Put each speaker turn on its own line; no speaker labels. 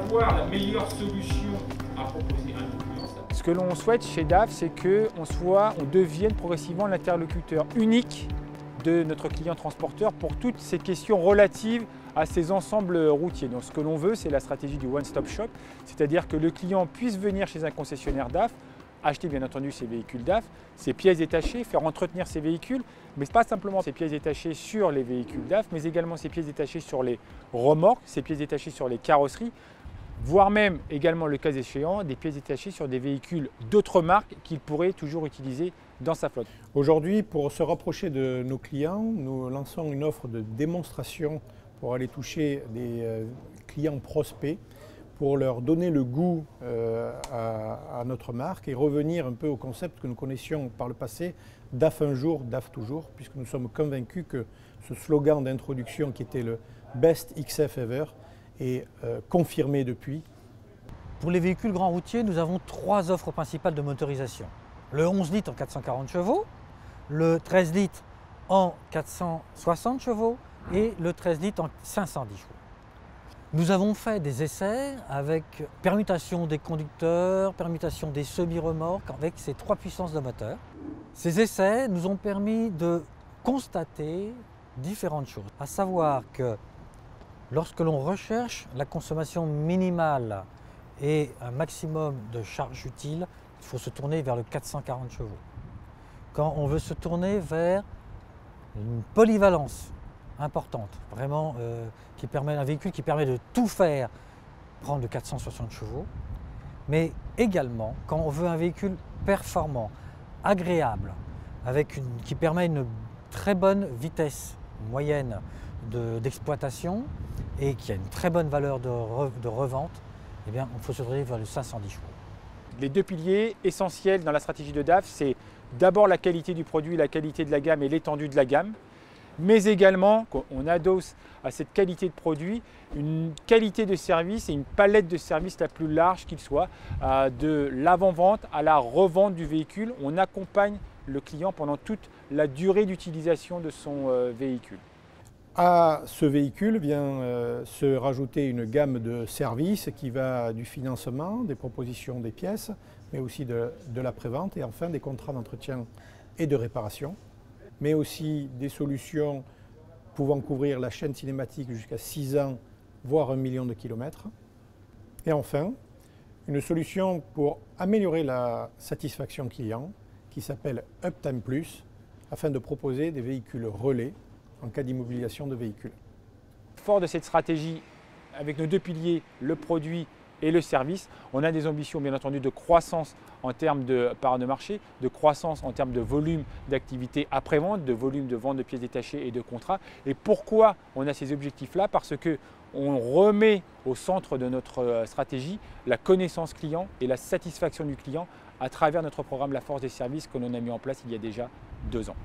avoir la meilleure solution à proposer à nos clients.
Ce que l'on souhaite chez DAF, c'est qu'on devienne progressivement l'interlocuteur unique de notre client transporteur pour toutes ces questions relatives à ces ensembles routiers. Donc ce que l'on veut, c'est la stratégie du one-stop shop, c'est-à-dire que le client puisse venir chez un concessionnaire DAF, acheter bien entendu ses véhicules DAF, ses pièces détachées, faire entretenir ses véhicules, mais pas simplement ses pièces détachées sur les véhicules DAF, mais également ses pièces détachées sur les remorques, ses pièces détachées sur les carrosseries, voire même également le cas échéant, des pièces détachées sur des véhicules d'autres marques qu'il pourrait toujours utiliser dans sa flotte.
Aujourd'hui, pour se rapprocher de nos clients, nous lançons une offre de démonstration pour aller toucher des clients prospects, pour leur donner le goût à notre marque et revenir un peu au concept que nous connaissions par le passé, DAF un jour, DAF toujours, puisque nous sommes convaincus que ce slogan d'introduction qui était le Best XF Ever est confirmé depuis.
Pour les véhicules grands routiers, nous avons 3 offres principales de motorisation. Le 11 litres en 440 chevaux, le 13 litres en 460 chevaux et le 13 litres en 510 chevaux. Nous avons fait des essais avec permutation des conducteurs, permutation des semi-remorques avec ces 3 puissances de moteur. Ces essais nous ont permis de constater différentes choses, à savoir que lorsque l'on recherche la consommation minimale et un maximum de charge utile, il faut se tourner vers le 440 chevaux. Quand on veut se tourner vers une polyvalence importante, vraiment un véhicule qui permet de tout faire, prendre le 460 chevaux, mais également quand on veut un véhicule performant, agréable, qui permet une très bonne vitesse moyenne d'exploitation et qui a une très bonne valeur de revente, eh bien, il faut se tourner vers le 510 chevaux.
Les 2 piliers essentiels dans la stratégie de DAF, c'est d'abord la qualité du produit, la qualité de la gamme et l'étendue de la gamme, mais également qu'on adosse à cette qualité de produit une qualité de service et une palette de services la plus large qu'il soit, de l'avant-vente à la revente du véhicule. On accompagne le client pendant toute la durée d'utilisation de son véhicule.
À ce véhicule vient se rajouter une gamme de services qui va du financement, des propositions des pièces, mais aussi de la prévente et enfin des contrats d'entretien et de réparation, mais aussi des solutions pouvant couvrir la chaîne cinématique jusqu'à 6 ans, voire 1 million de kilomètres. Et enfin, une solution pour améliorer la satisfaction client qui s'appelle Uptime Plus, afin de proposer des véhicules relais en cas d'immobilisation de véhicules.
Fort de cette stratégie, avec nos 2 piliers, le produit et le service, on a des ambitions bien entendu de croissance en termes de part de marché, de croissance en termes de volume d'activité après-vente, de volume de vente de pièces détachées et de contrats. Et pourquoi on a ces objectifs-là? Parce qu'on remet au centre de notre stratégie la connaissance client et la satisfaction du client à travers notre programme La Force des Services que l'on a mis en place il y a déjà 2 ans.